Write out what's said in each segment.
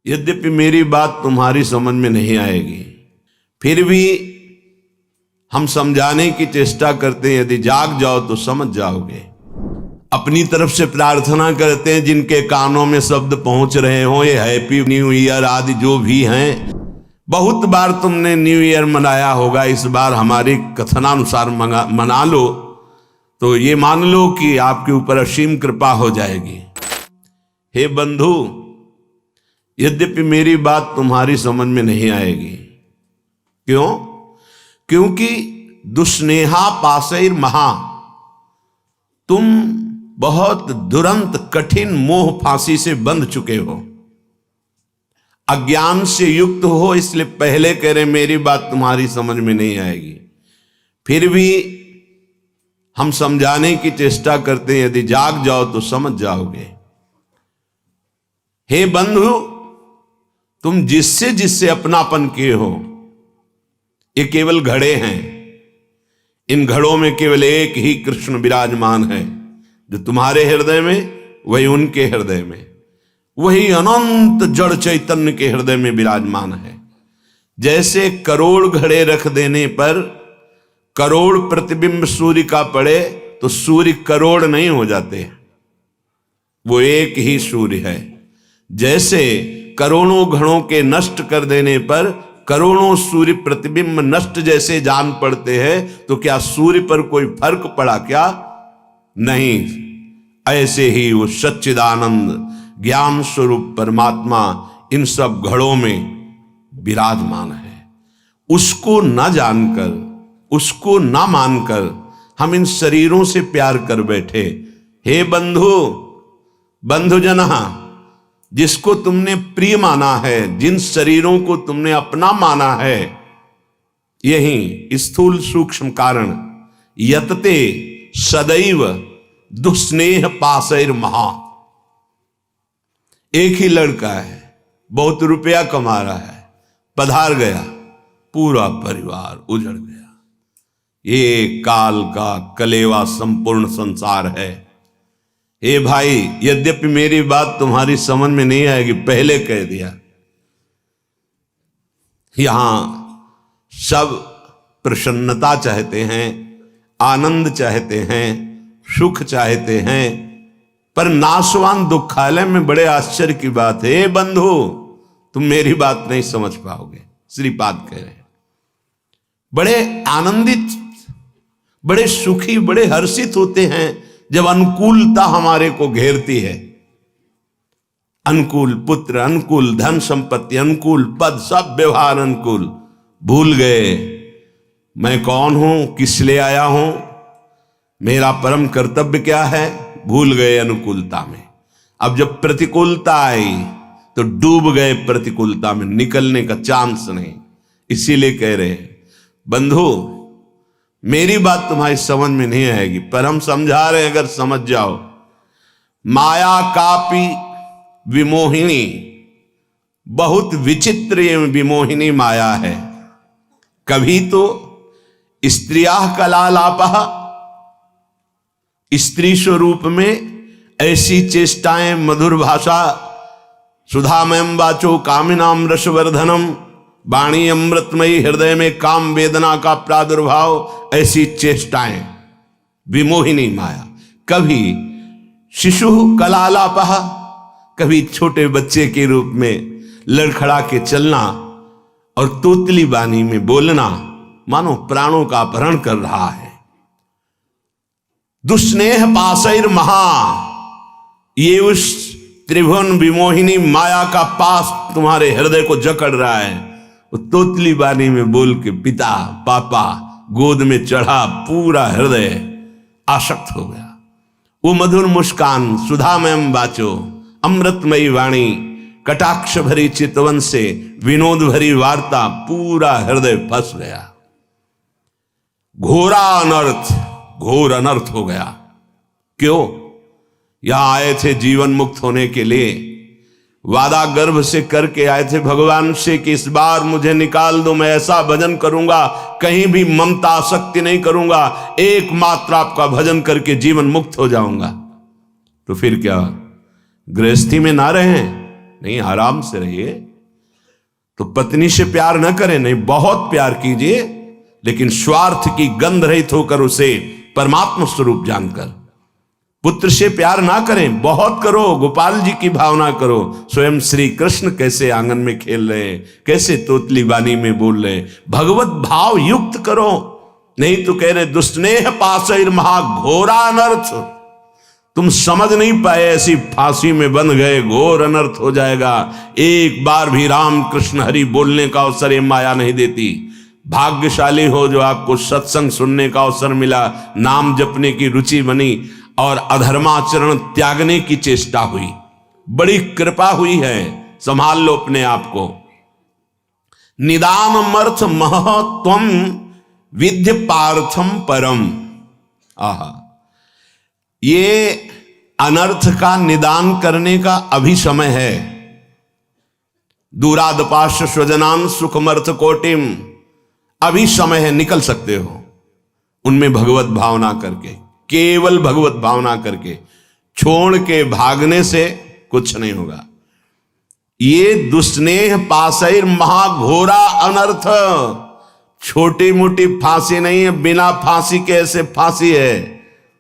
यद्यपि मेरी बात तुम्हारी समझ में नहीं आएगी, फिर भी हम समझाने की चेष्टा करते हैं। यदि जाग जाओ तो समझ जाओगे। अपनी तरफ से प्रार्थना करते हैं जिनके कानों में शब्द पहुंच रहे हो, ये हैप्पी न्यू ईयर आदि जो भी हैं। बहुत बार तुमने न्यू ईयर मनाया होगा, इस बार हमारी कथनानुसार मना लो तो ये मान लो कि आपके ऊपर असीम कृपा हो जाएगी। हे बंधु, यद्यपि मेरी बात तुम्हारी समझ में नहीं आएगी। क्यों? क्योंकि दुस्नेहा पासैर महा, तुम बहुत दुरंत कठिन मोह फांसी से बंध चुके हो, अज्ञान से युक्त हो। इसलिए पहले कह रहे मेरी बात तुम्हारी समझ में नहीं आएगी, फिर भी हम समझाने की चेष्टा करते हैं। यदि जाग जाओ तो समझ जाओगे। हे बंधु, तुम जिससे जिससे अपनापन किए हो, ये केवल घड़े हैं। इन घड़ों में केवल एक ही कृष्ण विराजमान है, जो तुम्हारे हृदय में वही उनके हृदय में, वही अनंत जड़ चैतन्य के हृदय में विराजमान है। जैसे करोड़ घड़े रख देने पर करोड़ प्रतिबिंब सूर्य का पड़े तो सूर्य करोड़ नहीं हो जाते, वो एक ही सूर्य है। जैसे करोड़ों घड़ों के नष्ट कर देने पर करोड़ों सूर्य प्रतिबिंब नष्ट जैसे जान पड़ते हैं, तो क्या सूर्य पर कोई फर्क पड़ा क्या? नहीं। ऐसे ही वो सच्चिदानंद ज्ञान स्वरूप परमात्मा इन सब घड़ों में विराजमान है। उसको न जानकर, उसको न मानकर हम इन शरीरों से प्यार कर बैठे। हे बंधु, बंधुजना, जिसको तुमने प्रिय माना है, जिन शरीरों को तुमने अपना माना है, यही स्थूल सूक्ष्म कारण यतते सदैव दुस्नेह पासैर महा। एक ही लड़का है, बहुत रुपया कमा रहा है, पधार गया, पूरा परिवार उजड़ गया। ये काल का कलेवा संपूर्ण संसार है। हे भाई, यद्यपि मेरी बात तुम्हारी समझ में नहीं आएगी, पहले कह दिया। यहां सब प्रसन्नता चाहते हैं, आनंद चाहते हैं, सुख चाहते हैं, पर नाशवान दुखालय में बड़े आश्चर्य की बात है। बंधु, तुम मेरी बात नहीं समझ पाओगे। श्रीपाद कह रहे हैं, बड़े आनंदित, बड़े सुखी, बड़े हर्षित होते हैं जब अनुकूलता हमारे को घेरती है। अनुकूल पुत्र, अनुकूल धन संपत्ति, अनुकूल पद, सब व्यवहार अनुकूल। भूल गए मैं कौन हूं, किस लिए आया हूं, मेरा परम कर्तव्य क्या है। भूल गए अनुकूलता में। अब जब प्रतिकूलता आई तो डूब गए प्रतिकूलता में, निकलने का चांस नहीं। इसीलिए कह रहे हैं बंधु, मेरी बात तुम्हारी समझ में नहीं आएगी, पर हम समझा रहे हैं, अगर समझ जाओ। माया कापी विमोहिनी, बहुत विचित्र ये विमोहिनी माया है। कभी तो स्त्रिया कलालापः, स्त्री स्वरूप में ऐसी चेष्टाएं, मधुर भाषा, सुधामयम वाचो कामिनाम रसवर्धनम, वाणी अमृतमयी, हृदय में काम वेदना का प्रादुर्भाव, ऐसी चेष्टाएं विमोहिनी माया। कभी शिशु कलालापः, कभी छोटे बच्चे के रूप में लड़खड़ा के चलना और तोतली वाणी में बोलना, मानो प्राणों का अपहरण कर रहा है। दुस्नेह पासैर महा, ये उस त्रिभुवन विमोहिनी माया का पास तुम्हारे हृदय को जकड़ रहा है। वो तोतली वाणी में बोल के पिता पापा गोद में चढ़ा, पूरा हृदय आसक्त हो गया। वो मधुर मुस्कान, सुधामयम वाचो, अमृतमयी वाणी, कटाक्ष भरी चितवन से विनोद भरी वार्ता, पूरा हृदय फंस गया। घोरा अनर्थ, घोर अनर्थ हो गया। क्यों? यहां आए थे जीवन मुक्त होने के लिए, वादा गर्भ से करके आए थे भगवान से कि इस बार मुझे निकाल दो, मैं ऐसा भजन करूंगा, कहीं भी ममता आसक्ति नहीं करूंगा, एकमात्र आपका भजन करके जीवन मुक्त हो जाऊंगा। तो फिर क्या, गृहस्थी में ना रहें, नहीं, आराम से रहिए। तो पत्नी से प्यार न करें, नहीं, बहुत प्यार कीजिए, लेकिन स्वार्थ की गंध रहित होकर उसे परमात्मा स्वरूप जानकर। पुत्र से प्यार ना करें, बहुत करो, गोपाल जी की भावना करो। स्वयं श्री कृष्ण कैसे आंगन में खेल रहे हैं, कैसे तोतली बानी में बोल रहे हैं, भगवत भाव युक्त करो। नहीं तो कह रहे दुष्स्नेह पाशैर महाघोरा अनर्थ। तुम समझ नहीं पाए, ऐसी फांसी में बंध गए, घोर अनर्थ हो जाएगा। एक बार भी राम कृष्ण हरि बोलने का अवसर ये माया नहीं देती। भाग्यशाली हो जो आपको सत्संग सुनने का अवसर मिला, नाम जपने की रुचि बनी और अधर्माचरण त्यागने की चेष्टा हुई। बड़ी कृपा हुई है, संभाल लो अपने आप को। निदानमर्थ महत्वम विद्य पार्थम परम। आहा, ये अनर्थ का निदान करने का अभी समय है। दूरादपाश स्वजनान सुखमर्थ कोटिम, अभी समय है, निकल सकते हो उनमें भगवत भावना करके, केवल भगवत भावना करके। छोड़ के भागने से कुछ नहीं होगा। ये दुष्स्नेह पाशैर महाघोरा अनर्थ छोटी मोटी फांसी नहीं है, बिना फांसी के ऐसे फांसी है।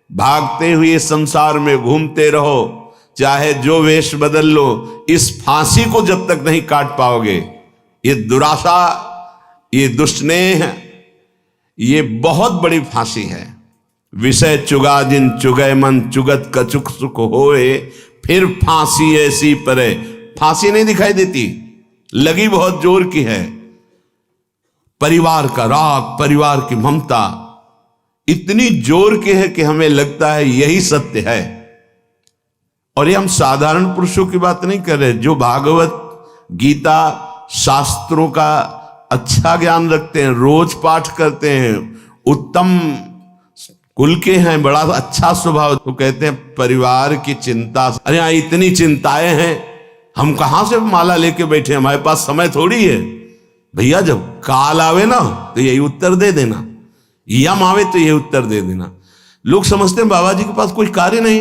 भागते हुए संसार में घूमते रहो, चाहे जो वेश बदल लो, इस फांसी को जब तक नहीं काट पाओगे, ये दुराशा, ये दुष्स्नेह, ये बहुत बड़ी फांसी है। विषय चुगा जिन चुगय मन, चुगत कछुक सुख होए, फिर फांसी ऐसी परे। फांसी नहीं दिखाई देती, लगी बहुत जोर की है। परिवार का राग, परिवार की ममता इतनी जोर की है कि हमें लगता है यही सत्य है। और ये हम साधारण पुरुषों की बात नहीं कर रहे, जो भागवत गीता शास्त्रों का अच्छा ज्ञान रखते हैं, रोज पाठ करते हैं, उत्तम कुल के हैं, बड़ा अच्छा स्वभाव, तो कहते हैं परिवार की चिंता। अरे यहाँ इतनी चिंताएं हैं, हम कहां से माला लेके बैठे, हमारे पास समय थोड़ी है। भैया जब काल आवे ना तो यही उत्तर दे देना, यम आवे तो यही उत्तर दे देना। लोग समझते हैं बाबा जी के पास कोई कार्य नहीं।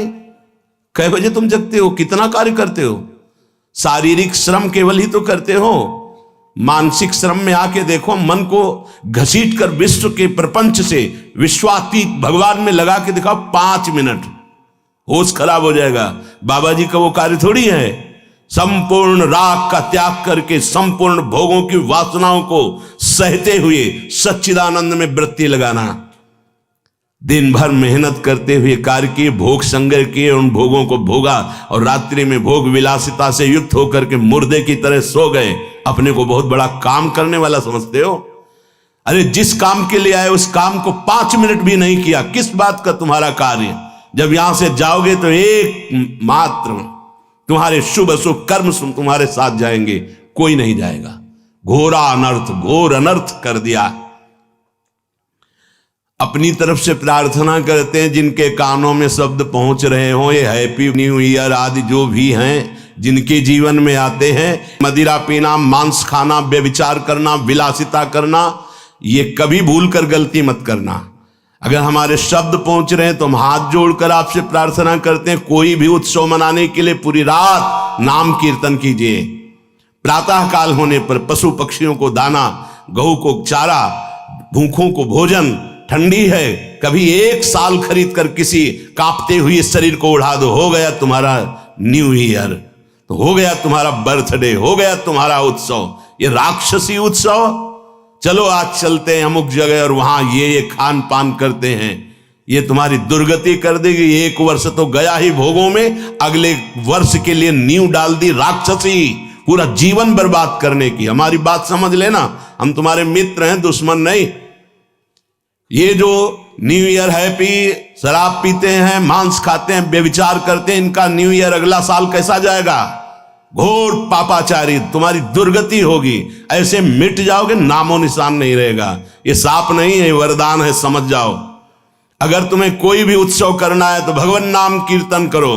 कै बजे तुम जगते हो, कितना कार्य करते हो? शारीरिक श्रम केवल ही तो करते हो, मानसिक श्रम में आके देखो, मन को घसीट कर विश्व के प्रपंच से विश्वातीत भगवान में लगा के दिखाओ 5 मिनट, होश खराब हो जाएगा। बाबा जी का वो कार्य थोड़ी है। संपूर्ण राग का त्याग करके संपूर्ण भोगों की वासनाओं को सहते हुए सच्चिदानंद में वृत्ति लगाना, दिन भर मेहनत करते हुए कार्य किए, भोग संग्रह किए, उन भोगों को भोगा और रात्रि में भोग विलासिता से युक्त होकर के मुर्दे की तरह सो गए। अपने को बहुत बड़ा काम करने वाला समझते हो? अरे जिस काम के लिए आए उस काम को 5 मिनट भी नहीं किया, किस बात का तुम्हारा कार्य? जब यहां से जाओगे तो एक मात्र तुम्हारे शुभ अशुभ कर्म तुम्हारे साथ जाएंगे, कोई नहीं जाएगा। घोरा अनर्थ, घोर अनर्थ कर दिया। अपनी तरफ से प्रार्थना करते हैं, जिनके कानों में शब्द पहुंच रहे हो, ये हैप्पी न्यू ईयर आदि जो भी हैं, जिनके जीवन में आते हैं, मदिरा पीना, मांस खाना, व्यभिचार करना, विलासिता करना, ये कभी भूल कर गलती मत करना। अगर हमारे शब्द पहुंच रहे हैं तो हम हाथ जोड़कर आपसे प्रार्थना करते हैं, कोई भी उत्सव मनाने के लिए पूरी रात नाम कीर्तन कीजिए। प्रातः काल होने पर पशु पक्षियों को दाना, गऊ को चारा, भूखों को भोजन, ठंडी है कभी 1 साल खरीद कर किसी कांपते हुए शरीर को उड़ा दो, हो गया तुम्हारा न्यू ईयर, तो हो गया तुम्हारा बर्थडे, हो गया तुम्हारा उत्सव। ये राक्षसी उत्सव, चलो आज चलते हैं अमुक जगह और वहां ये खान पान करते हैं, ये तुम्हारी दुर्गति कर देगी। 1 वर्ष तो गया ही भोगों में, अगले वर्ष के लिए नींव डाल दी राक्षसी, पूरा जीवन बर्बाद करने की। हमारी बात समझ लेना, हम तुम्हारे मित्र हैं, दुश्मन नहीं। ये जो न्यू ईयर हैप्पी, शराब पीते हैं, मांस खाते हैं, व्यभिचार करते हैं, इनका न्यू ईयर अगला साल कैसा जाएगा? घोर पापाचारी, तुम्हारी दुर्गति होगी। ऐसे मिट जाओगे, नामो निशान नहीं रहेगा। ये साप नहीं है, वरदान है, समझ जाओ। अगर तुम्हें कोई भी उत्सव करना है तो भगवान नाम कीर्तन करो,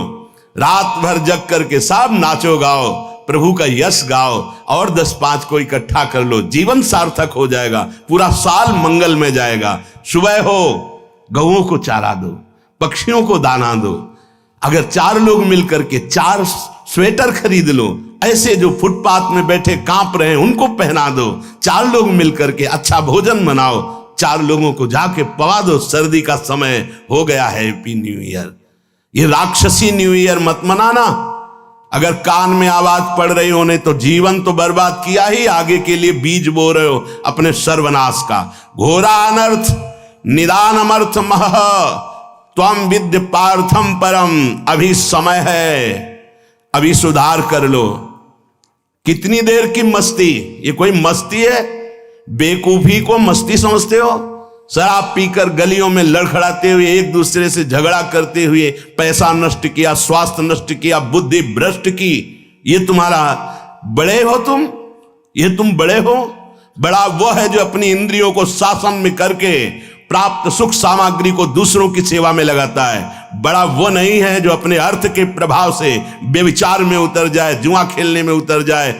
रात भर जग करके सब नाचो गाओ, प्रभु का यश गाओ, और 10-5 को इकट्ठा कर लो, जीवन सार्थक हो जाएगा, पूरा साल मंगल में जाएगा। सुबह हो गऊओं को चारा दो, पक्षियों को दाना दो। अगर 4 लोग मिलकर के 4 स्वेटर खरीद लो, ऐसे जो फुटपाथ में बैठे कांप रहे हैं उनको पहना दो। 4 लोग मिलकर के अच्छा भोजन बनाओ, 4 लोगों को जाके पवा दो। सर्दी का समय हो गया है, हैप्पी न्यू ईयर। ये राक्षसी न्यू ईयर मत मनाना। अगर कान में आवाज पड़ रही होने तो जीवन तो बर्बाद किया ही, आगे के लिए बीज बो रहे हो अपने सर्वनाश का। घोरा अनर्थ निदान अमर्थ मह त्वम विद्य पार्थम परम। अभी समय है, अभी सुधार कर लो। कितनी देर की मस्ती? ये कोई मस्ती है? बेवकूफी को मस्ती समझते हो? शराब पीकर गलियों में लड़खड़ाते हुए, एक दूसरे से झगड़ा करते हुए पैसा नष्ट किया, स्वास्थ्य नष्ट किया, बुद्धि भ्रष्ट की। ये तुम्हारा बड़े हो तुम? ये तुम बड़े हो? बड़ा वो है जो अपनी इंद्रियों को शासन में करके प्राप्त सुख सामग्री को दूसरों की सेवा में लगाता है। बड़ा वो नहीं है जो अपने अर्थ के प्रभाव से व्यभिचार में उतर जाए, जुआ खेलने में उतर जाए,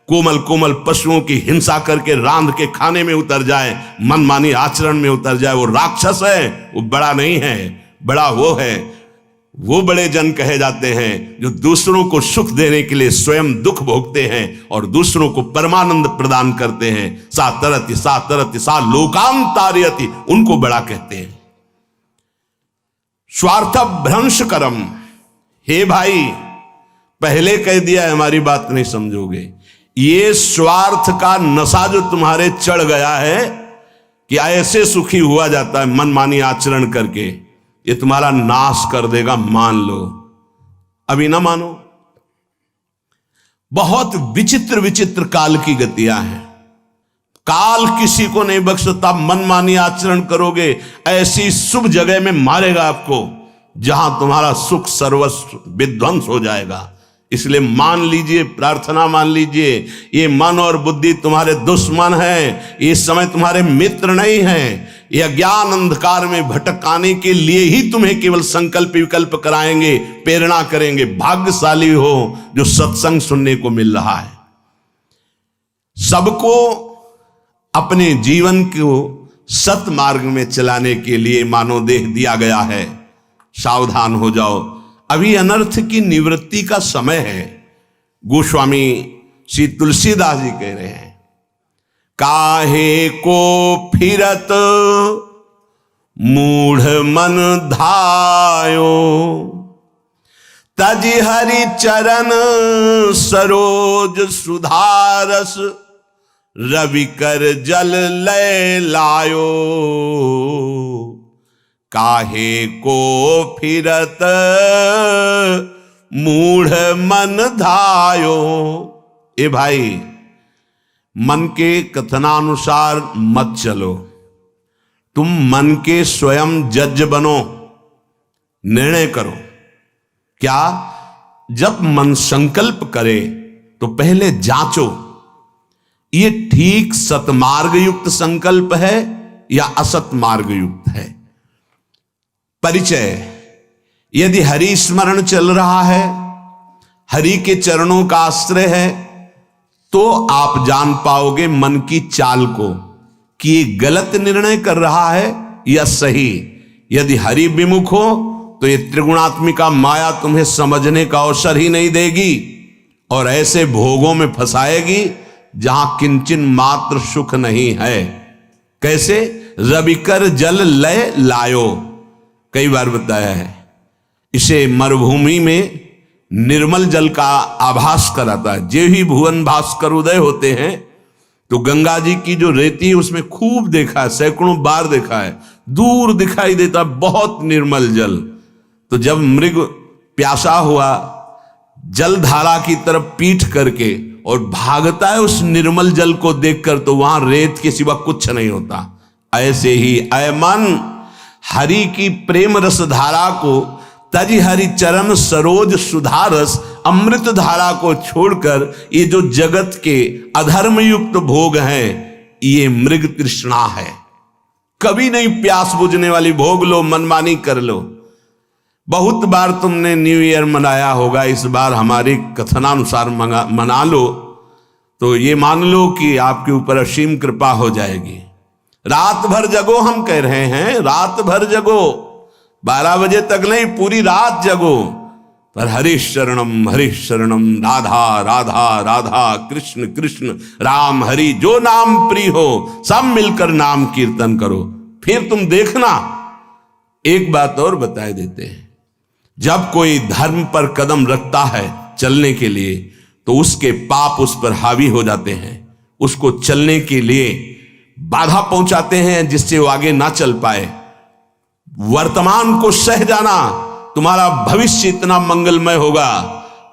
कोमल कोमल पशुओं की हिंसा करके रांध के खाने में उतर जाए, मनमानी आचरण में उतर जाए। वो राक्षस है, वो बड़ा नहीं है। बड़ा वो है, वो बड़े जन कहे जाते हैं जो दूसरों को सुख देने के लिए स्वयं दुख भोगते हैं और दूसरों को परमानंद प्रदान करते हैं। सा तरति सा लोकांतारयति, उनको बड़ा कहते हैं। स्वार्थ भ्रंश करम। हे भाई, पहले कह दिया है, हमारी बात नहीं समझोगे। ये स्वार्थ का नशा जो तुम्हारे चढ़ गया है कि ऐसे सुखी हुआ जाता है मनमानी आचरण करके, ये तुम्हारा नाश कर देगा, मान लो। अभी ना मानो। बहुत विचित्र विचित्र काल की गतियां हैं। काल किसी को नहीं बख्शता। मनमानी आचरण करोगे, ऐसी शुभ जगह में मारेगा आपको जहां तुम्हारा सुख सर्वस्व विध्वंस हो जाएगा। इसलिए मान लीजिए, प्रार्थना मान लीजिए, ये मन और बुद्धि तुम्हारे दुश्मन है, ये समय तुम्हारे मित्र नहीं है। ये अज्ञान अंधकार में भटकाने के लिए ही तुम्हें केवल संकल्प विकल्प कराएंगे, प्रेरणा करेंगे। भाग्यशाली हो जो सत्संग सुनने को मिल रहा है। सबको अपने जीवन को सत मार्ग में चलाने के लिए मानव देह दिया गया है। सावधान हो जाओ, अभी अनर्थ की निवृत्ति का समय है। गोस्वामी श्री तुलसीदास जी कह रहे हैं, काहे को फिरत मूढ़ मन धायो, तज हरि चरण सरोज सुधारस, रवि कर जल लय लायो। काहे को फिरत मूढ़ मन धायो। ए भाई, मन के कथनानुसार मत चलो। तुम मन के स्वयं जज बनो, निर्णय करो। क्या? जब मन संकल्प करे तो पहले जांचो, ये ठीक सतमार्ग युक्त संकल्प है या असत मार्ग युक्त है। परिचय, यदि हरि स्मरण चल रहा है, हरि के चरणों का आश्रय है, तो आप जान पाओगे मन की चाल को कि ये गलत निर्णय कर रहा है या सही। यदि हरि विमुख हो तो ये त्रिगुणात्मिका माया तुम्हें समझने का अवसर ही नहीं देगी और ऐसे भोगों में फंसाएगी जहां किंचन मात्र सुख नहीं है। कैसे? रविकर जल लय लायो, कई बार बताया है। इसे मरुभूमि में निर्मल जल का आभास कराता है। जे ही भुवन भास्कर उदय होते हैं तो गंगा जी की जो रेती है उसमें खूब देखा है, सैकड़ों बार देखा है, दूर दिखाई देता बहुत निर्मल जल। तो जब मृग प्यासा हुआ जल धारा की तरफ पीठ करके और भागता है उस निर्मल जल को देखकर, तो वहां रेत के सिवा कुछ नहीं होता। ऐसे ही अय मन, हरि की प्रेम रस धारा को, तज हरि चरण सरोज सुधारस, अमृत धारा को छोड़कर ये जो जगत के अधर्म युक्त भोग हैं, ये मृग तृष्णा है। कभी नहीं प्यास बुझने वाली भोग लो, मनमानी कर लो। बहुत बार तुमने न्यू ईयर मनाया होगा, इस बार हमारी कथनानुसार मना लो तो ये मान लो कि आपके ऊपर असीम कृपा हो जाएगी। रात भर जगो, हम कह रहे हैं रात भर जगो, 12 बजे तक नहीं, पूरी रात जगो, पर हरि शरणम राधा राधा राधा कृष्ण कृष्ण राम हरि, जो नाम प्रिय हो सब मिलकर नाम कीर्तन करो। फिर तुम देखना। एक बात और बताए देते हैं, जब कोई धर्म पर कदम रखता है चलने के लिए तो उसके पाप उस पर हावी हो जाते हैं, उसको चलने के लिए बाधा पहुंचाते हैं जिससे वो आगे ना चल पाए। वर्तमान को सह जाना, तुम्हारा भविष्य इतना मंगलमय होगा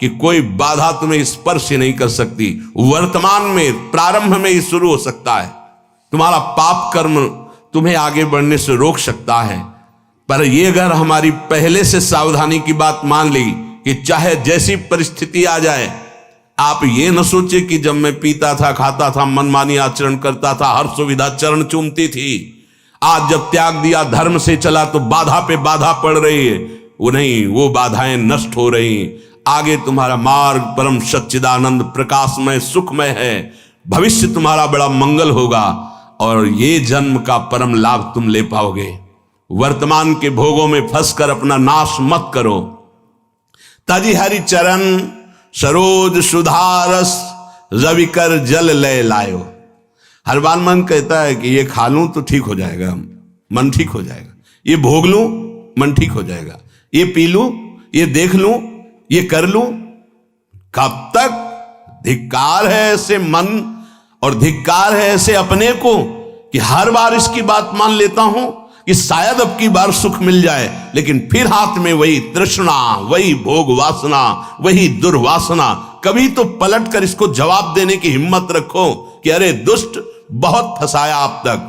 कि कोई बाधा तुम्हें स्पर्श नहीं कर सकती। वर्तमान में प्रारंभ में ही शुरू हो सकता है। तुम्हारा पाप कर्म तुम्हें आगे बढ़ने से रोक सकता है। पर यह अगर हमारी पहले से सावधानी की बात मान ली कि चाहे जैसी परिस्थिति आ जाए, आप ये न सोचे कि जब मैं पीता था, खाता था, मनमानी आचरण करता था, हर सुविधा चरण चूमती थी, आज जब त्याग दिया, धर्म से चला तो बाधा पे बाधा पड़ रही है। वो नहीं, वो बाधाएं नष्ट हो रही। आगे तुम्हारा मार्ग परम सच्चिदानंद प्रकाशमय सुखमय है। भविष्य तुम्हारा बड़ा मंगल होगा और ये जन्म का परम लाभ तुम ले पाओगे। वर्तमान के भोगों में फंसकर अपना नाश मत करो। तजी हरि चरण सरोज सुधारस रविकर जल ले लायो। हर बार मन कहता है कि ये खा लूं तो ठीक हो जाएगा, मन ठीक हो जाएगा, ये भोग लूं मन ठीक हो जाएगा, ये पी लूं, ये देख लूं, ये कर लूं। कब तक? धिक्कार है ऐसे मन और धिक्कार है ऐसे अपने को कि हर बार इसकी बात मान लेता हूं कि शायद अब की बार सुख मिल जाए, लेकिन फिर हाथ में वही तृष्णा, वही भोग वासना, वही दुर्वासना। कभी तो पलट कर इसको जवाब देने की हिम्मत रखो कि अरे दुष्ट, बहुत फंसाया अब तक,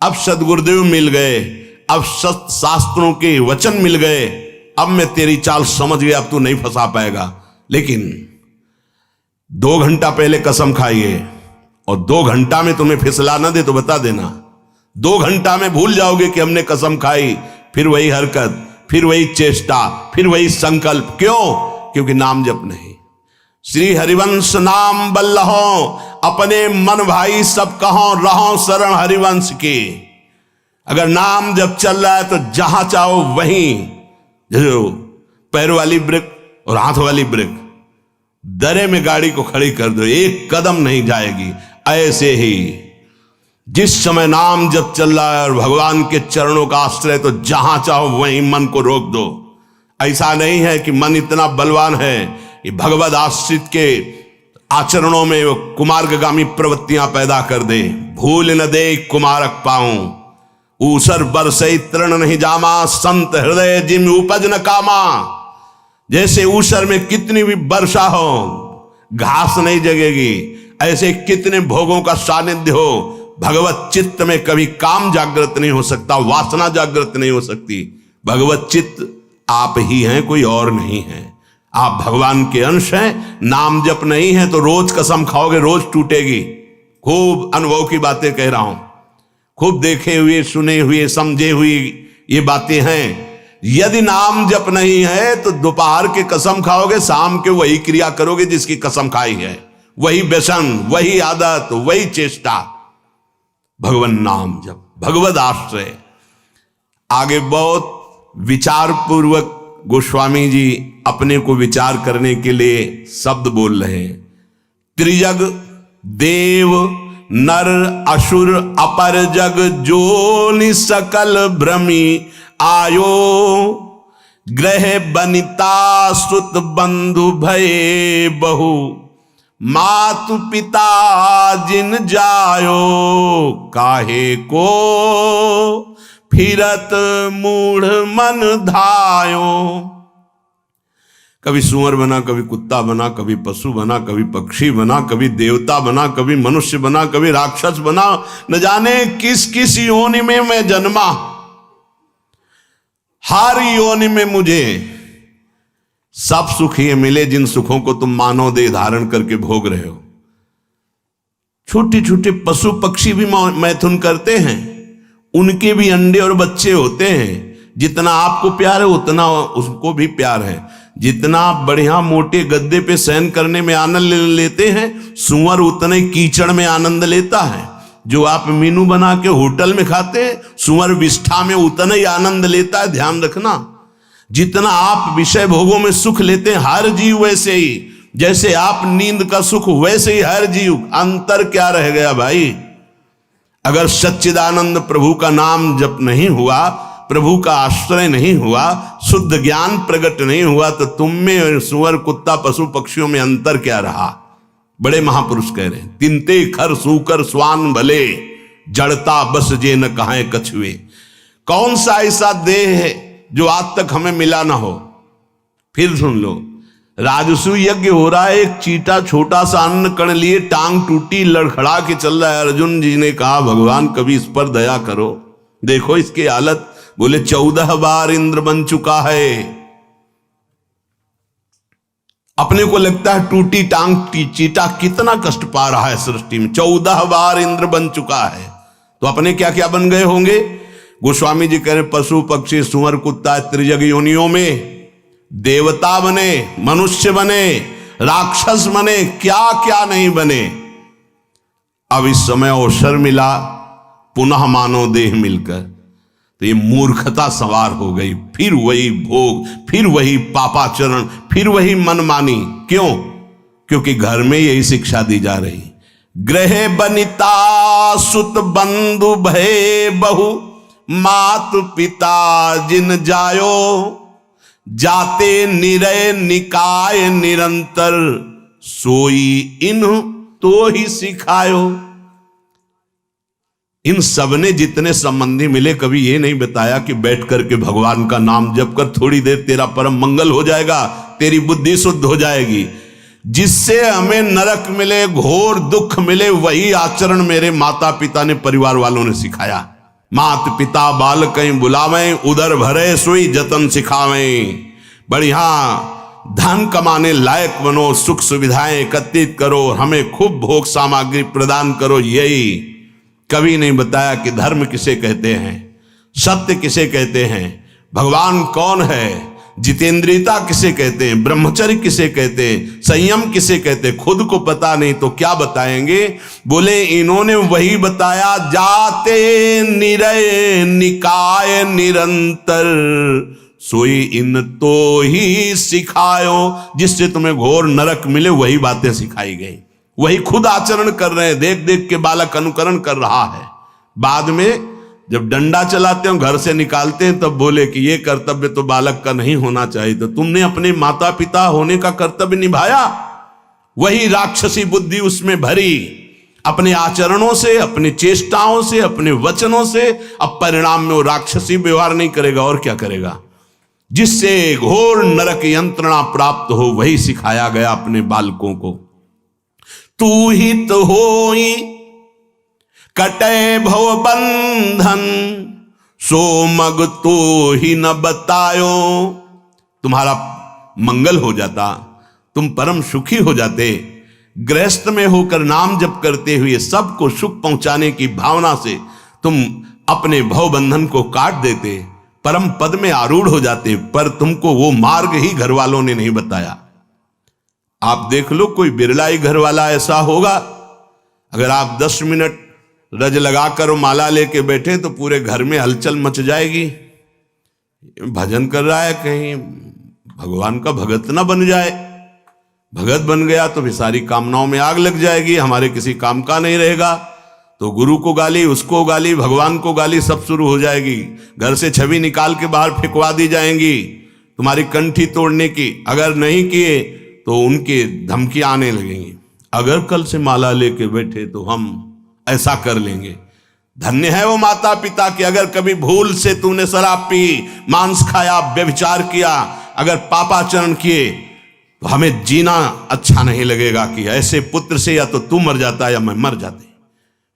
अब सदगुरुदेव मिल गए, अब सत शास्त्रों के वचन मिल गए, अब मैं तेरी चाल समझ गया, अब तू नहीं फंसा पाएगा। लेकिन 2 घंटा पहले कसम खाइए और 2 घंटा में तुम्हें फिसला ना दे तो बता देना। 2 घंटा में भूल जाओगे कि हमने कसम खाई, फिर वही हरकत, फिर वही चेष्टा, फिर वही संकल्प। क्यों? क्योंकि नाम जप नहीं। श्री हरिवंश नाम बल्लहो, अपने मन भाई सब कहो, रहो शरण हरिवंश की। अगर नाम जब चल रहा है तो जहां चाहो वहीं, जो पैर वाली ब्रेक और हाथ वाली ब्रेक, दरे में गाड़ी को खड़ी कर दो, एक कदम नहीं जाएगी। ऐसे ही जिस समय नाम जब चल रहा है और भगवान के चरणों का आश्रय, तो जहां चाहो वहीं मन को रोक दो। ऐसा नहीं है कि मन इतना बलवान है कि भगवद आश्रित के आचरणों में वो कुमार्गामी प्रवृत्तियां पैदा कर दे। भूल न दे कुमारक पाऊं, ऊसर बरसई तृण नहीं जामा, संत हृदय जिम उपज न कामा। जैसे ऊसर में कितनी भी वर्षा हो घास नहीं जगेगी, ऐसे कितने भोगों का सानिध्य हो, भगवत चित्त में कभी काम जागृत नहीं हो सकता, वासना जागृत नहीं हो सकती। भगवत चित्त आप ही हैं, कोई और नहीं है। आप भगवान के अंश हैं। नाम जप नहीं है तो रोज कसम खाओगे, रोज टूटेगी। खूब अनुभव की बातें कह रहा हूं, खूब देखे हुए, सुने हुए, समझे हुए ये बातें हैं। यदि नाम जप नहीं है तो दोपहर के कसम खाओगे, शाम के वही क्रिया करोगे जिसकी कसम खाई है, वही व्यसन, वही आदत, वही चेष्टा। भगवान नाम जप, भगवद आश्रय। आगे बहुत विचार पूर्वक गोस्वामी जी अपने को विचार करने के लिए शब्द बोल रहे हैं। त्रिजग देव नर असुर अपर जग जोनि सकल भ्रमी आयो, ग्रह बनिता सुत बंधु भये बहु, मातु पिता जिन जायो, काहे को फिरत मूढ़ मन धायो। कभी सुअर बना, कभी कुत्ता बना, कभी पशु बना, कभी पक्षी बना, कभी देवता बना, कभी मनुष्य बना, कभी राक्षस बना, न जाने किस किस योनि में मैं जन्मा। हर योनि में मुझे सब सुख ये मिले जिन सुखों को तुम मानव देह धारण करके भोग रहे हो। छोटे छोटे पशु पक्षी भी मैथुन करते हैं, उनके भी अंडे और बच्चे होते हैं। जितना आपको प्यार है उतना उसको भी प्यार है। जितना बढ़िया मोटे गद्दे पे शयन करने में आनंद लेते हैं, सुअर उतने कीचड़ में आनंद लेता है। जो आप मीनू बना के होटल में खाते हैं, सुअर विष्ठा में उतना ही आनंद लेता है, ध्यान रखना। जितना आप विषय भोगों में सुख लेते हैं हर जीव वैसे ही, जैसे आप नींद का सुख वैसे ही हर जीव। अंतर क्या रह गया भाई? अगर सच्चिदानंद प्रभु का नाम जप नहीं हुआ, प्रभु का आश्रय नहीं हुआ, शुद्ध ज्ञान प्रकट नहीं हुआ, तो तुम में सुअर कुत्ता पशु पक्षियों में अंतर क्या रहा? बड़े महापुरुष कह रहे हैं, तिनते खर सूकर स्वान भले, जड़ता बस जे न कहां कछुए। कौन सा ऐसा देह है जो आज तक हमें मिला ना हो? फिर सुन लो, राजसु यज्ञ हो रहा है, एक चीटा छोटा सा अन्न कण लिए टांग टूटी लड़खड़ा के चल रहा है। अर्जुन जी ने कहा भगवान कभी इस पर दया करो, देखो इसकी हालत। बोले 14 बार इंद्र बन चुका है। अपने को लगता है टूटी टांग चीटा कितना कष्ट पा रहा है सृष्टि में, 14 बार इंद्र बन चुका है, तो अपने क्या क्या बन गए होंगे? गोस्वामी जी कह रहे पशु पक्षी सुअर कुत्ता त्रिजग योनियों में देवता बने, मनुष्य बने, राक्षस बने, क्या क्या नहीं बने। अब इस समय अवसर मिला पुनः मानव देह मिलकर, तो ये मूर्खता सवार हो गई। फिर वही भोग, फिर वही पापाचरण, फिर वही मनमानी। क्यों? क्योंकि घर में यही शिक्षा दी जा रही, गृह बनिता सुत बंधु भय बहु, मात पिता जिन जायो, जाते निरय निकाय निरंतर, सोई इन तो ही सिखायो। इन सबने जितने संबंधी मिले कभी ये नहीं बताया कि बैठ करके भगवान का नाम जप कर, थोड़ी देर तेरा परम मंगल हो जाएगा, तेरी बुद्धि शुद्ध हो जाएगी। जिससे हमें नरक मिले, घोर दुख मिले, वही आचरण मेरे माता पिता ने, परिवार वालों ने सिखाया। मात पिता बाल कहीं बुलावें, उदर भरे सोई जतन सिखावें। बढ़िया धन कमाने लायक बनो, सुख सुविधाएं एकत्रित करो, हमें खूब भोग सामग्री प्रदान करो। यही कभी नहीं बताया कि धर्म किसे कहते हैं, सत्य किसे कहते हैं, भगवान कौन है, जितेंद्रियता किसे कहते हैं, ब्रह्मचर्य किसे कहते हैं, संयम किसे कहते हैं। खुद को पता नहीं तो क्या बताएंगे? बोले इन्होंने वही बताया, जाते निरय निकाय निरंतर, सोई इन तो ही सिखायो। जिससे तुम्हें घोर नरक मिले वही बातें सिखाई गई, वही खुद आचरण कर रहे हैं। देख देख के बालक अनुकरण कर रहा है। बाद में जब डंडा चलाते हो, घर से निकालते हैं, तब बोले कि ये कर्तव्य तो बालक का नहीं होना चाहिए। तो तुमने अपने माता पिता होने का कर्तव्य निभाया, वही राक्षसी बुद्धि उसमें भरी, अपने आचरणों से, अपनी चेष्टाओं से, अपने वचनों से। अब परिणाम में वो राक्षसी व्यवहार नहीं करेगा और क्या करेगा? जिससे घोर नरक यंत्रणा प्राप्त हो, वही सिखाया गया अपने बालकों को। तू ही तो होई कटे भव बंधन, सो मग तो ही न बतायो। तुम्हारा मंगल हो जाता, तुम परम सुखी हो जाते। गृहस्थ में होकर नाम जप करते हुए सबको सुख पहुंचाने की भावना से तुम अपने भव बंधन को काट देते, परम पद में आरूढ़ हो जाते। पर तुमको वो मार्ग ही घर वालों ने नहीं बताया। आप देख लो, कोई बिरला ही घर वाला ऐसा होगा, अगर आप 10 मिनट रज लगाकर माला लेके बैठे तो पूरे घर में हलचल मच जाएगी। भजन कर रहा है, कहीं भगवान का भगत ना बन जाए। भगत बन गया तो भी सारी कामनाओं में आग लग जाएगी, हमारे किसी काम का नहीं रहेगा। तो गुरु को गाली, उसको गाली, भगवान को गाली, सब शुरू हो जाएगी। घर से छवि निकाल के बाहर फेंकवा दी जाएंगी तुम्हारी कंठी तोड़ने की। अगर नहीं किए तो उनकी धमकी आने लगेंगी, अगर कल से माला लेके बैठे तो हम ऐसा कर लेंगे। धन्य है वो माता पिता कि अगर कभी भूल से तूने शराब पी, मांस खाया, व्यभिचार किया, अगर पापाचरण किए, तो हमें जीना अच्छा नहीं लगेगा कि ऐसे पुत्र से या तो तू मर जाता या मैं मर जाते।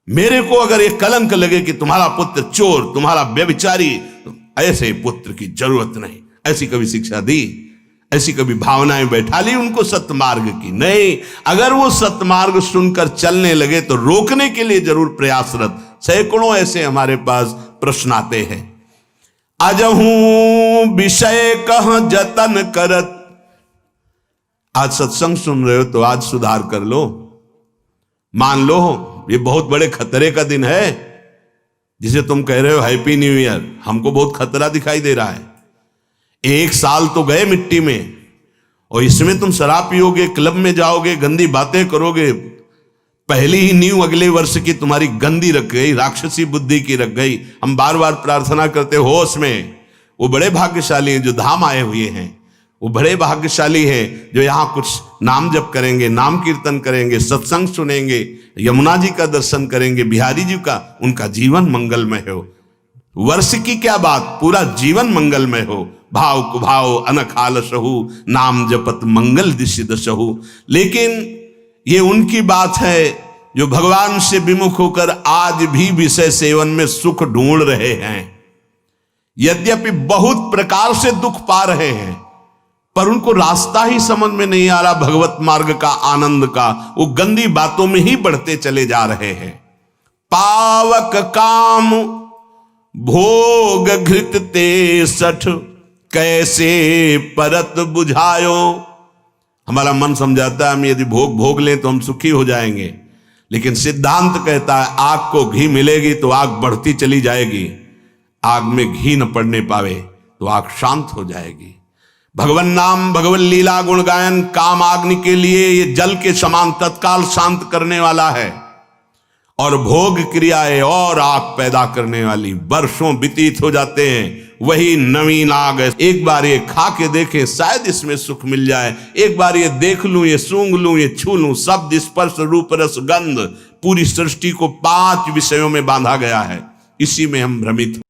मेरे को अगर ये कलंक लगे कि तुम्हारा पुत्र चोर, तुम्हारा व्यभिचारी, तो ऐसे पुत्र की जरूरत नहीं। ऐसी कभी शिक्षा दी, ऐसी कभी भावनाएं बैठा ली उनको सत्मार्ग की? नहीं। अगर वो सत्मार्ग सुनकर चलने लगे तो रोकने के लिए जरूर प्रयासरत। सैकड़ों ऐसे हमारे पास प्रश्न आते हैं। अजहू विषय कह जतन करत। आज सत्संग सुन रहे हो तो आज सुधार कर लो। मान लो ये बहुत बड़े खतरे का दिन है, जिसे तुम कह रहे हो हैप्पी न्यू ईयर, हमको बहुत खतरा दिखाई दे रहा है। 1 साल तो गए मिट्टी में, और इसमें तुम शराब पियोगे, क्लब में जाओगे, गंदी बातें करोगे, पहली ही नींव अगले वर्ष की तुम्हारी गंदी रख गई, राक्षसी बुद्धि की रख गई। हम बार बार प्रार्थना करते होश में। वो बड़े भाग्यशाली हैं जो धाम आए हुए हैं, वो बड़े भाग्यशाली हैं जो यहाँ कुछ नाम जप करेंगे, नाम कीर्तन करेंगे, सत्संग सुनेंगे, यमुना जी का दर्शन करेंगे, बिहारी जी का, उनका जीवन मंगलमय हो। वर्ष की क्या बात, पूरा जीवन मंगलमय हो। भाव कुभाव अनखाल सहु, नाम जपत मंगल दिशि दशहु। लेकिन ये उनकी बात है जो भगवान से विमुख होकर आज भी विषय सेवन में सुख ढूंढ रहे हैं। यद्यपि बहुत प्रकार से दुख पा रहे हैं, पर उनको रास्ता ही समझ में नहीं आ रहा भगवत मार्ग का, आनंद का। वो गंदी बातों में ही बढ़ते चले जा रहे हैं। पावक काम भोग घृत ते सठ, कैसे परत बुझायो। हमारा मन समझाता है हम यदि भोग लें तो हम सुखी हो जाएंगे, लेकिन सिद्धांत कहता है आग को घी मिलेगी तो आग बढ़ती चली जाएगी, आग में घी न पड़ने पावे तो आग शांत हो जाएगी। भगवान नाम, भगवान लीला, गुण गायन काम अग्नि के लिए ये जल के समान तत्काल शांत करने वाला है, और भोग क्रियाएं और आग पैदा करने वाली। वर्षों व्यतीत हो जाते हैं, वही नवीन आग है। एक बार ये खा के देखें, शायद इसमें सुख मिल जाए। एक बार ये देख लूं, ये सूंघ लूं, ये छू लूं। शब्द, स्पर्श, रूप, रस, गंध, पूरी सृष्टि को 5 विषयों में बांधा गया है। इसी में हम भ्रमित।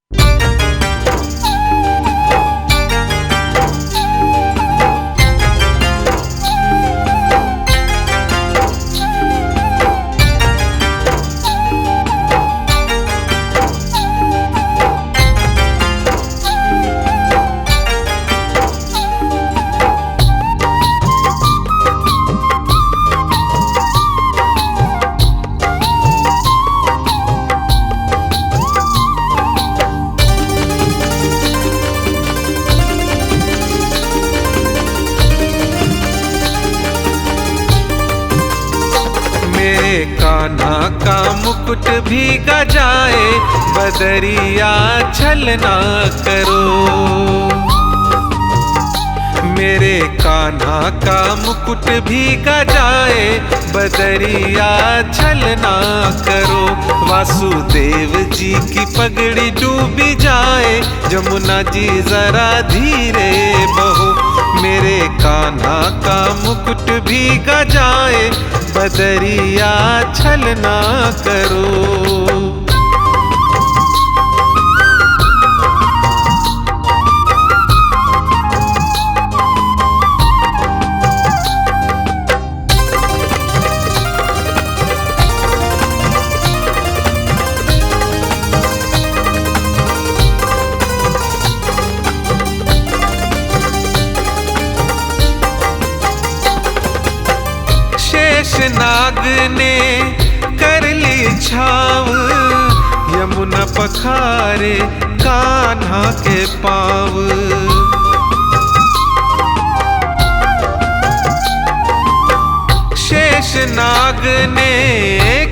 कान्हा का मुकुट भीगा जाए, बदरिया छलना करो। मेरे कान्हा का मुकुट भीगा जाए, बदरिया छलना करो। वासुदेव जी की पगड़ी डूबी जाए, जमुना जी जरा धीरे बहो। मेरे कान्हा का मुकुट भीगा जाए, बदरिया छलना करो। नाग ने कर ली छाव, यमुना पखारे कान्हा के पाँव। शेष नाग ने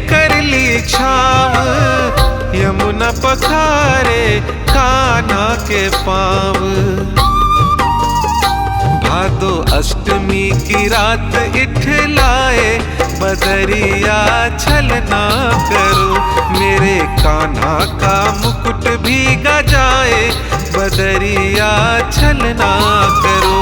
कर ली छाव, यमुना पखारे कान्हा के पाँव। भादो अष्टमी की रात इठलाए, बदरिया छलना करो। मेरे कान्हा का मुकुट भीगा जाए, बदरिया छलना करो।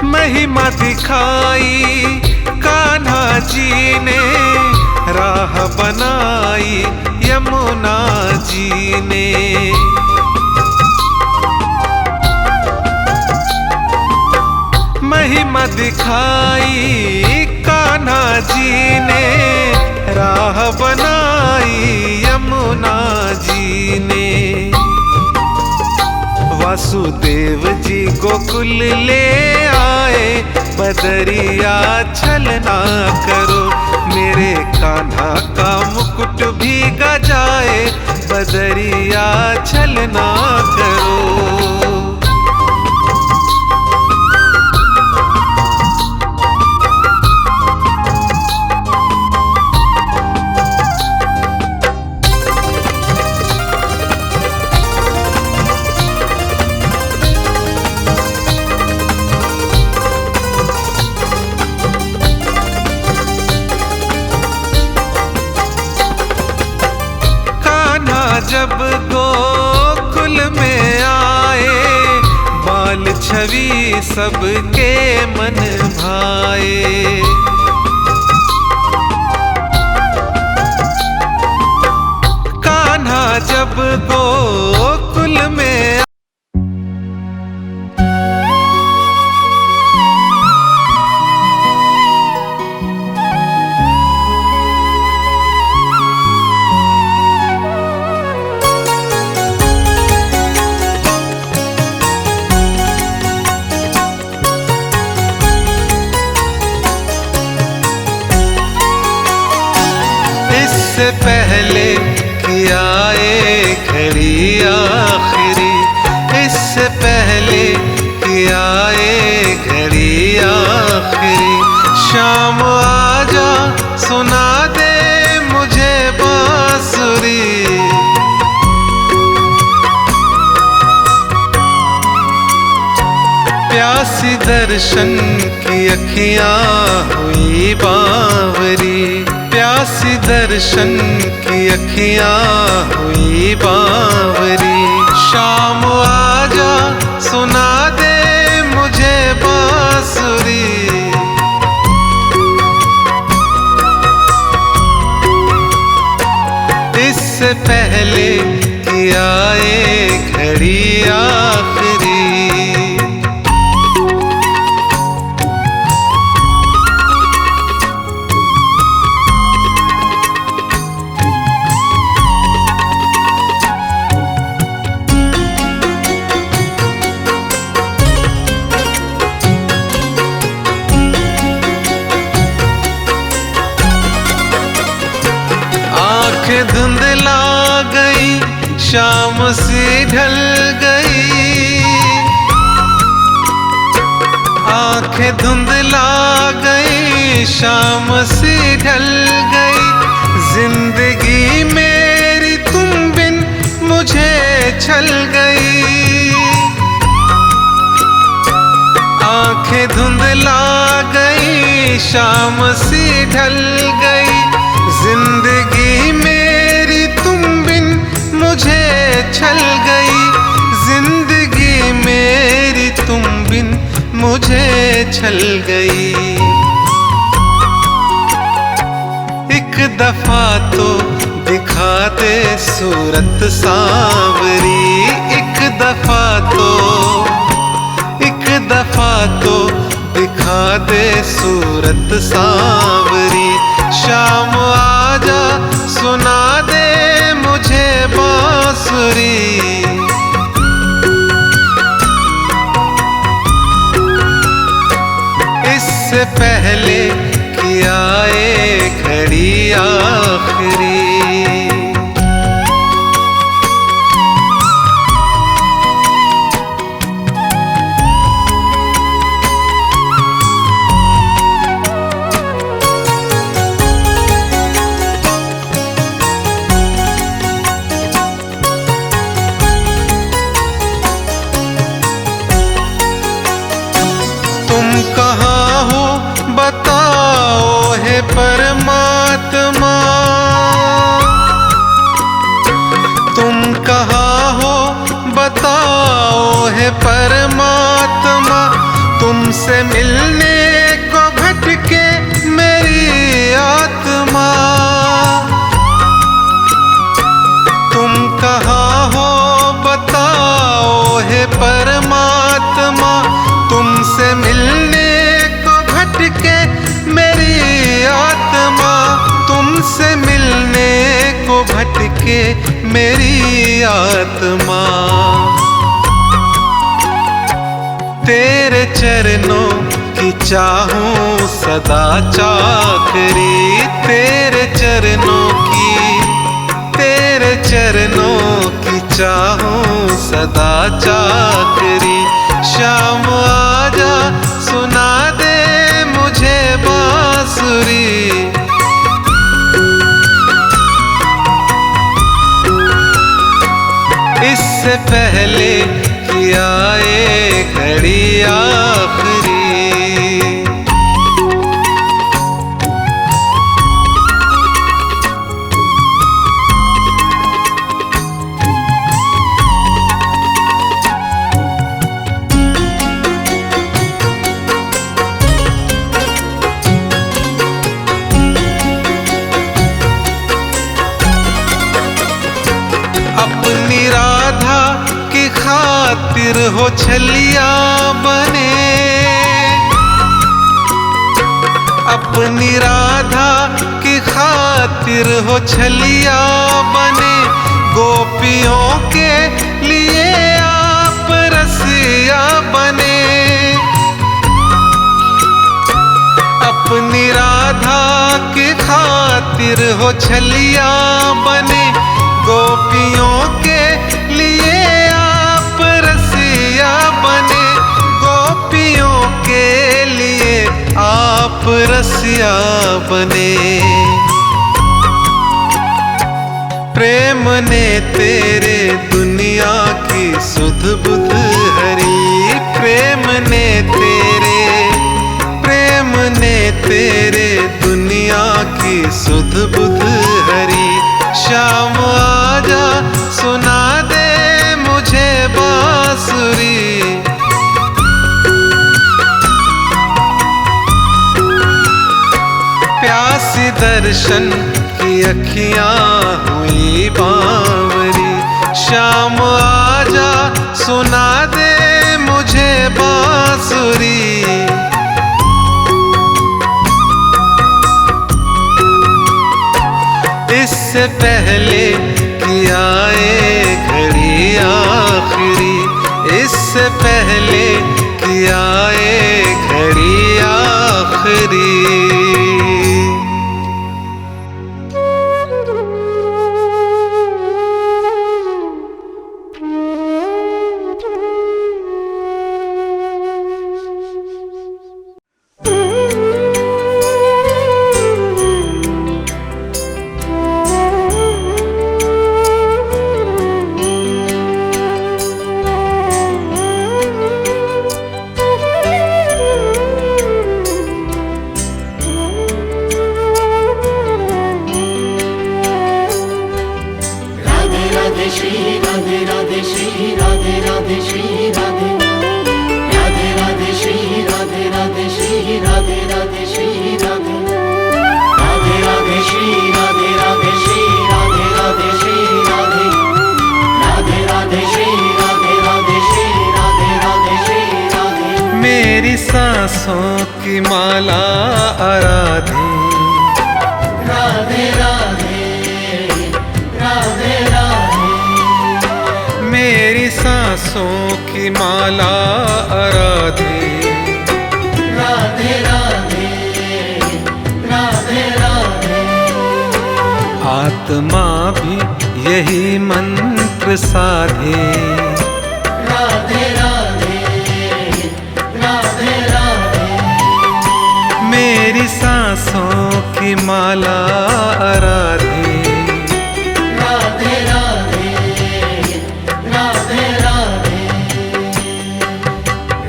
महिमा दिखाई कान्हा जी ने, राह बनाई यमुना जी ने। महिमा दिखाई जी ने राह बनाई यमुना जी ने। वासुदेव जी गोकुल ले आए, बदरिया छलना करो, मेरे कान्हा का मुकुट भीगा जाए, बदरिया छलना करो। जब गोकुल में आए, बाल छवि सबके मन भाए। कान्हा जब गोकुल में से पहले कि आए घड़ी आखिरी, इससे पहले कि आए घड़ी आखिरी, शाम आजा सुना दे मुझे बांसुरी। प्यासी दर्शन की अखियां हुई बावरी, प्यासी दर्शन की अखियां हुई बावरी। शाम आजा सुना दे मुझे बांसुरी। इससे पहले कि आए घड़ी आखिरी। आंखें धुंधला गई, शाम सी ढल गई, आंखें धुंधला गई, शाम सी ढल गई। जिंदगी मेरी तुम बिन मुझे छल गई। आंखें धुंधला गई, शाम सी ढल गई। जिंदगी मेरी तुम बिन मुझे छल गई, जिंदगी मेरी तुम बिन मुझे छल गई। एक दफा तो दिखा दे सूरत सांवरी, एक दफा तो, एक दफा तो दिखा दे सूरत सांवरी। शाम आजा सुना दे मुझे बांसुरी। इससे पहले कि आए घड़ी आखिरी। बताओ हे परमात्मा, तुम कहाँ हो बताओ हे परमात्मा। तुमसे मिलने को भटके मेरी आत्मा। तुम कहाँ हो बताओ हे परमात्मा। तुमसे मिलने को भटके मेरी आत्मा। मेरी आत्मा। तेरे चरणों की चाहूं सदा चाकरी, तेरे चरणों की चाहूं सदा चाकरी। शाम आजा सुना दे मुझे बांसुरी। इससे पहले कि आए घड़ी आखिरी। अपनी राधा की खातिर हो छलिया बने, अपनी राधा की खातिर हो छलिया बने। गोपियों के लिए आप रसिया बने। अपनी राधा की खातिर हो छलिया बने। गोपियों के लिए आप रसिया बने। गोपियों के लिए आप रसिया बने। प्रेम ने तेरे दुनिया की सुध बुध हरी। प्रेम ने तेरे दुनिया की सुध बुध हरी। शाम आजा सुना दे मुझे बांसुरी। प्यासी दर्शन की अखियां हुई बांवरी। शाम आजा सुना दे मुझे बांसुरी। इससे पहले कि आए घड़ी आखिरी। इससे पहले कि आए घड़ी आखिरी। मेरी सांसों की माला आराधे। राधे राधे राधे राधे। मेरी सांसों की माला आराधे। राधे राधे राधे राधे। आत्मा भी यही मंत्र साधे। राधे राधे राधे राधे। मेरी सांसों की माला आराधे। राधे राधे राधे राधे।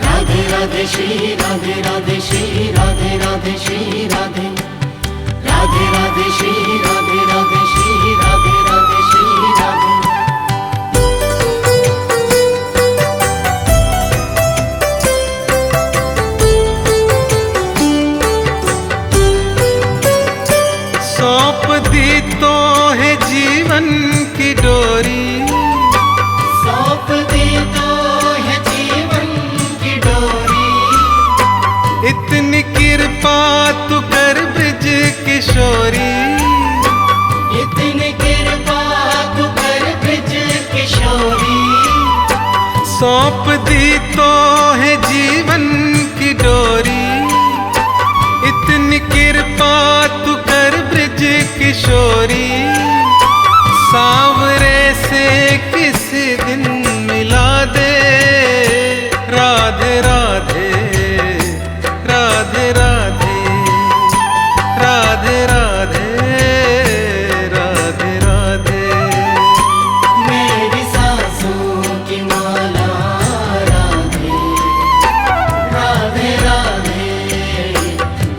राधे राधे श्री राधे राधे श्री राधे राधे श्री राधे। राधे राधे श्री राधे राधे श्री राधे राधे श्री राधे। सौंप दी तो है जीवन की डोरी। सौंप दी तो है जीवन की डोरी। इतनी सौंप दी तो है जीवन की डोरी, इतनी कृपा तू कर ब्रिज किशोरी। सांवरे से किसी दिन मिला दे, राधे राधे राधे राधे राधे राधे राधे राधे। मेरी सांसों की माला राधे राधे राधे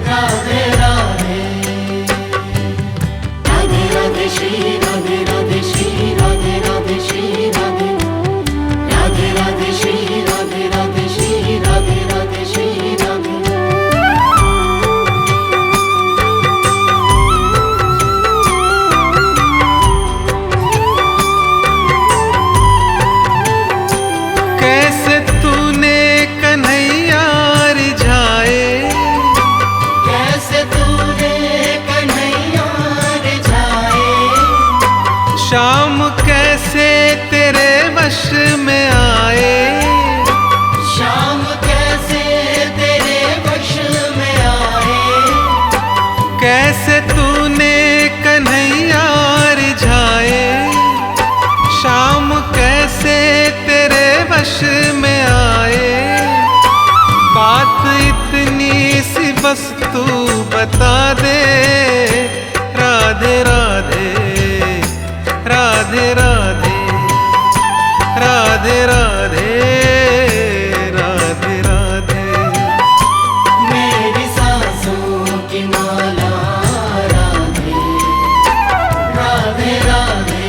राधे राधे राधे राधे श्री राधे राधे श्री राधे राधे श्री राधे राधे राधे श्री राधे राधे श्री राधे राधे श्री राधे। कैसे तूने कन्हैया रिझाए, कैसे तूने कन्हैया रिझाए, शाम कैसे तेरे वश में आए। शाम कैसे तेरे वश में आए, कैसे तूने कन्हैया रिझाए, शाम कैसे तेरे वश में आए। बात इतनी सी बस तू बता दे, राधे राधे राधे राधे राधे राधे राधे राधे। मेरी सांसों की माला राधे राधे राधे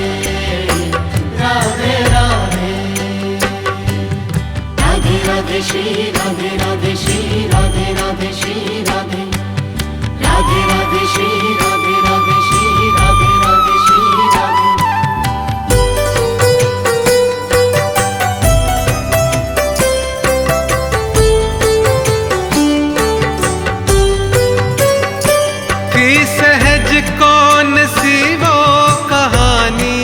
राधे राधे राधे राधे श्री राधे राधे श्री राधे राधे श्री राधे राधे राधे श्री राधे राधे श्री राधे राधे श्री राधे। थी सहज कौन सी वो कहानी,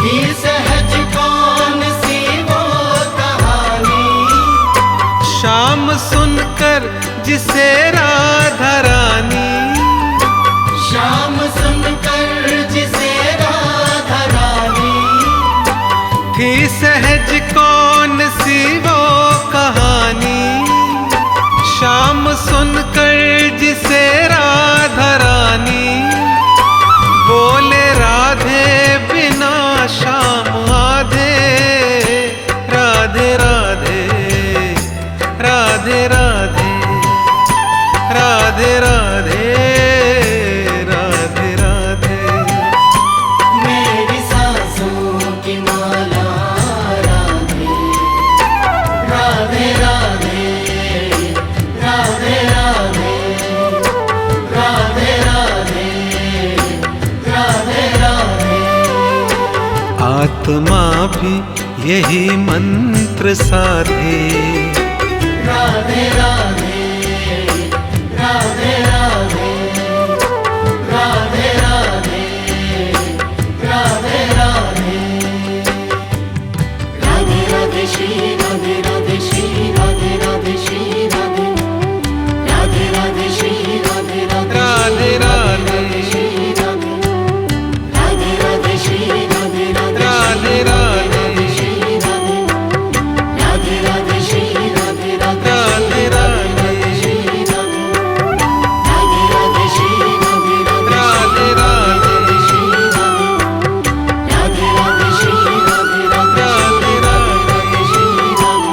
ही सहज कौन सी वो कहानी, शाम सुनकर जिसे राधा रानी। शाम सुनकर जिसे राधा रानी, थी सहज कौन सी वो कहानी, शाम सुनकर जिसे राधा रानी। बोले राधे बिना शाम आधे, राधे राधे राधे राधे राधे राधे राधे राधे। मेरी सांसों की माला राधे राधे राधे राधे राधे राधे राधे राधे राधे। आत्मा भी यही मंत्र साधे, राधे राधे राधे राधे राधे राधे राधे राधे राधे राधे श्री राधे राधे श्री राधे राधे श्री राधे राधे राधे श्री राधे राधे राधे श्री राधे राधे राधे श्री राधे राधे राधे राधे श्री राधे राधे राधे श्री राधे राधे राधे राधे श्री राधे राधे राधे श्री राधे राधे राधे राधे श्री राधे राधे राधे श्री राधे राधे राधे श्री राधे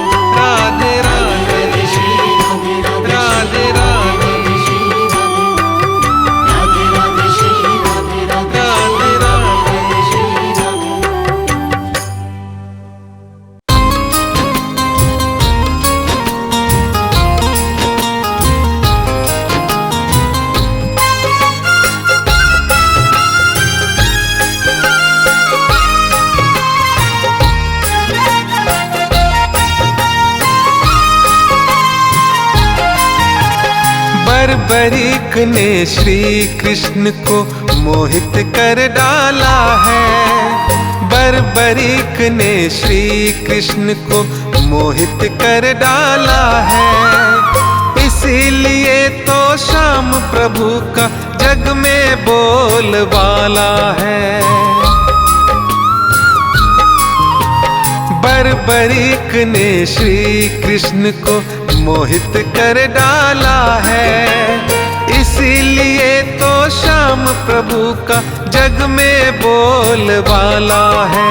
राधे राधे श्री राधे राधे राधे श्री राधे राधे श्री राधे राधे राधे श्री राधे। बर्बरीक ने श्री कृष्ण को मोहित कर डाला है, बर्बरीक ने श्री कृष्ण को मोहित कर डाला है। इसीलिए तो श्याम प्रभु का जग में बोलबाला है। बर्बरीक ने श्री कृष्ण को मोहित कर डाला है। इसीलिए तो श्याम प्रभु का जग में बोलबाला है,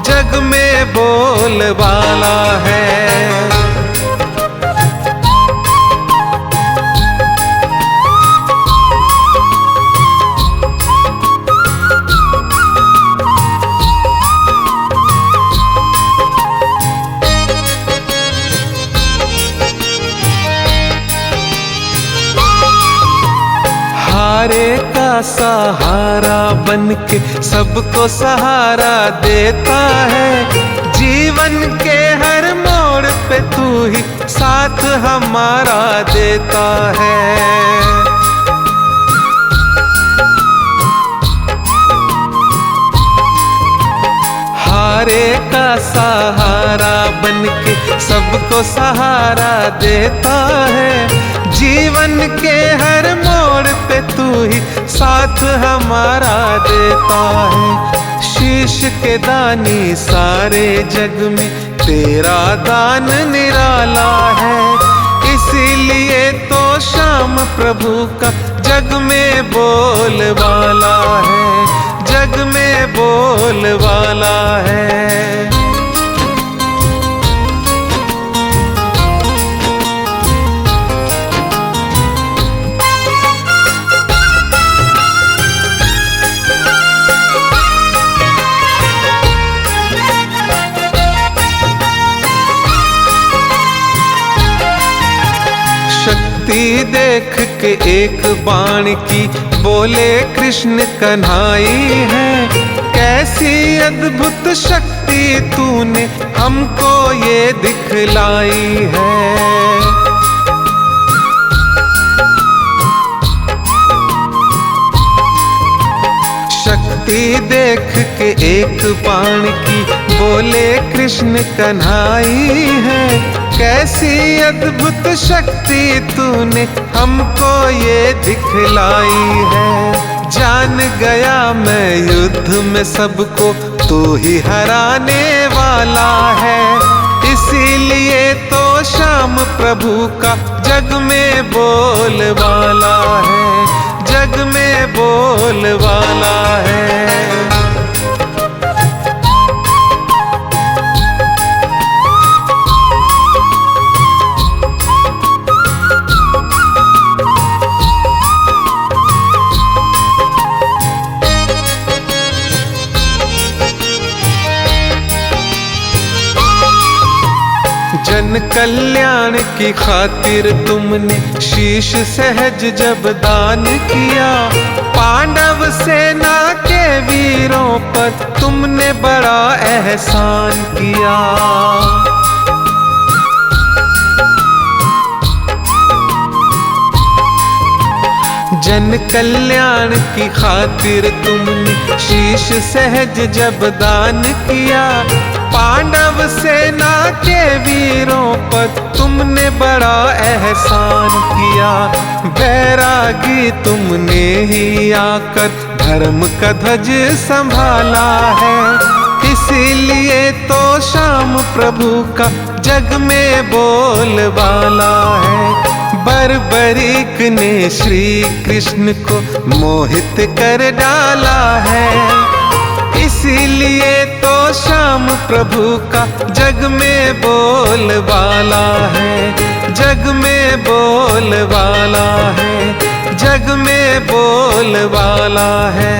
जग में बोलबाला है। हारे का सहारा बनके सबको सहारा देता है। जीवन के हर मोड़ पे तू ही साथ हमारा देता है। हारे का सहारा बनके सबको सहारा देता है। जीवन के हर मोड़ पे तू ही साथ हमारा देता है। शीश के दानी सारे जग में तेरा दान निराला है। इसीलिए तो श्याम प्रभु का जग में बोलबाला है, जग में बोलबाला है। शक्ति देख के एक बाण की बोले कृष्ण कन्हाई है। कैसी अद्भुत शक्ति तूने हमको ये दिखलाई है। शक्ति देख के एक बाण की बोले कृष्ण कन्हाई है। कैसी अद्भुत शक्ति तूने हमको ये दिखलाई है। जान गया मैं युद्ध में सबको तू ही हराने वाला है। इसीलिए तो श्याम प्रभु का जग में बोलबाला है, जग में बोलबाला है। जन कल्याण की खातिर तुमने शीश सहज जब दान किया। पांडव सेना के वीरों पर तुमने बड़ा एहसान किया। जन कल्याण की खातिर तुमने शीश सहज जब दान किया। पांडव सेना के वीरों पर तुमने बड़ा एहसान किया। बैरागी तुमने ही आकर धर्म का ध्वज संभाला है। इसीलिए तो श्याम प्रभु का जग में बोलबाला है। बर्बरीक ने श्री कृष्ण को मोहित कर डाला है। इसीलिए तो श्याम प्रभु का जग में बोलबाला है, जग में बोलबाला है, जग में बोलबाला है।